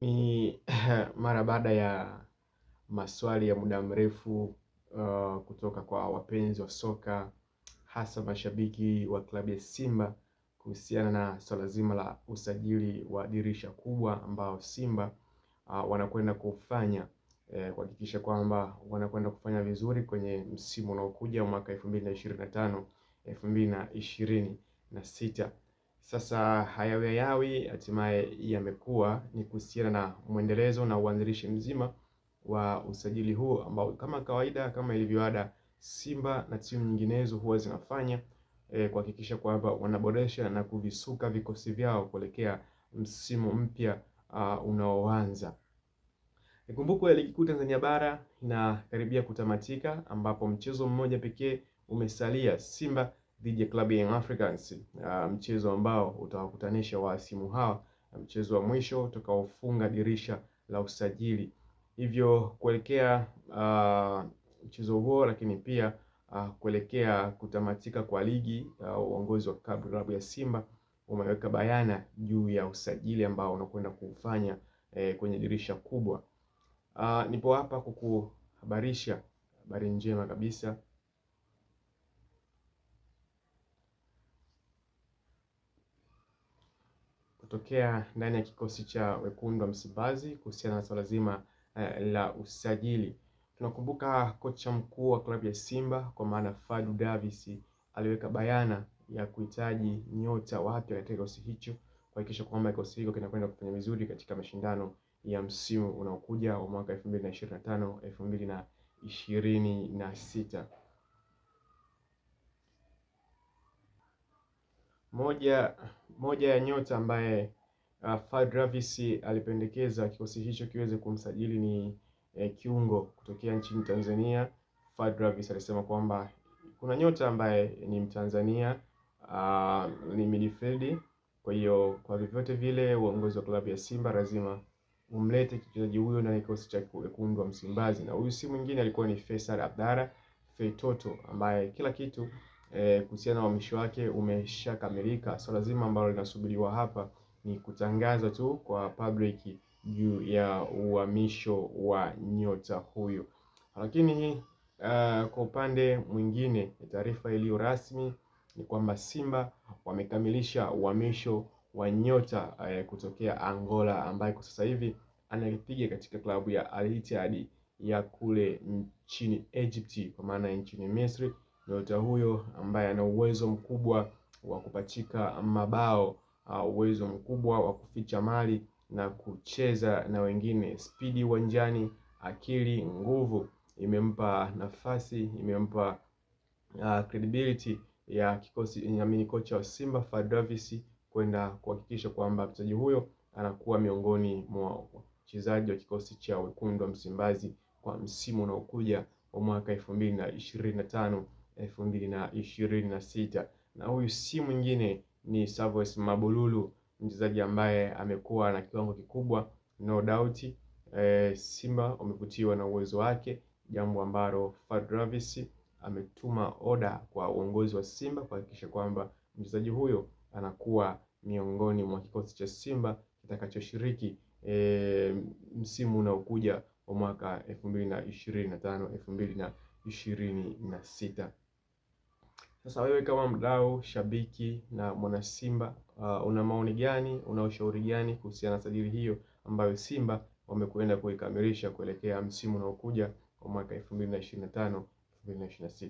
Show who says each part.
Speaker 1: Ni mara baada ya maswali ya muda mrefu kutoka kwa wapenzi wa soka, hasa mashabiki wa klabu ya Simba kuhusiana na swala zima la usajili wa dirisha kubwa ambao Simba wanakwenda kufanya kuhakikisha kwamba wanakwenda kufanya vizuri kwenye msimu unaokuja mwaka 2025 2026. Sasa hayawi hatimaye yamekuwa ni kuhusiana na mwendelezo na uanzilishi mzima wa usajili huu ambao kama kawaida, kama ilivyoada, Simba na timu nyinginezo huwa zinafanya kuhakikisha kwamba wanaboresha na kuvisuka vikosi vyao kuelekea msimu mpya unaoanza. Ikumbukwe ligi kuu Tanzania bara inakaribia kutamatika, ambapo mchezo mmoja pekee umesalia, Simba dhidi ya klabu ya Young Africans, mchezo ambao utawakutanisha wahasimu hawa, mchezo wa mwisho utakaofunga dirisha la usajili. Hivyo kuelekea mchezo huo, lakini pia kuelekea kutamatika kwa ligi, uongozi wa klabu ya Simba umeweka bayana juu ya usajili ambao unakwenda kufanya kwenye dirisha kubwa. Nipo hapa kukuhabarisha habari njema kabisa kutokea ndani ya kikosi cha wekundu wa Msimbazi kuhusiana na swala zima la usajili. Tunakumbuka kocha mkuu wa klabu ya Simba kwa maana Fadlu Davis aliweka bayana ya kuhitaji nyota wapya katika kikosi hicho kuhakikisha kwamba kikosi hicho kinakwenda kufanya vizuri katika mashindano ya msimu unaokuja wa mwaka 2025 2026. Moja ya nyota ambaye Fadlu Davis alipendekeza kikosi hicho kiweze kumsajili ni kiungo kutokea nchini Tanzania. Fadlu Davis alisema kwamba kuna nyota ambaye ni Mtanzania, ni midfield. Kwa hiyo kwa vyovyote vile uongozi wa klabu ya Simba lazima umlete mchezaji huyo na kikosi cha wekundu wa Msimbazi, na huyu si mwingine, alikuwa ni Faisal Abdalla Feitoto, ambaye kila kitu kuhusiana na uhamisho wake umeshakamilika. Swala zima ambalo linasubiriwa hapa ni kutangazwa tu kwa public juu ya uhamisho wa nyota huyu. Lakini kwa upande mwingine, taarifa iliyo rasmi ni kwamba Simba wamekamilisha uhamisho wa nyota kutokea Angola, ambaye kwa sasa hivi anaipiga katika klabu ya Al Ittihad ya kule nchini Egypt, kwa maana nchini Misri. Nyota huyo ambaye ana uwezo mkubwa wa kupachika mabao, uwezo mkubwa wa kuficha mali na kucheza na wengine, spidi uwanjani, akili, nguvu, imempa nafasi, imempa credibility ya kikosi, inaamini kocha wa Simba Fadlu Davis kwenda kuhakikisha kwamba mchezaji huyo anakuwa miongoni mwa wachezaji wa kikosi cha wekundu wa Msimbazi kwa msimu unaokuja wa mwaka 2025 2026. Na huyu si mwingine ni Savos Mabululu, mchezaji ambaye amekuwa na kiwango kikubwa, no doubt. Simba wamevutiwa na uwezo wake, jambo ambalo Fadlu Davis ametuma oda kwa uongozi wa Simba kuhakikisha kwamba mchezaji huyo anakuwa miongoni mwa kikosi cha Simba kitakachoshiriki msimu unaokuja wa mwaka 2025 2026. Sasa wewe kama mdau, shabiki na mwana Simba, una maoni gani, una ushauri gani kuhusiana na sajili hiyo ambayo Simba wamekwenda kuikamilisha kuelekea msimu unaokuja wa mwaka 2025 2026?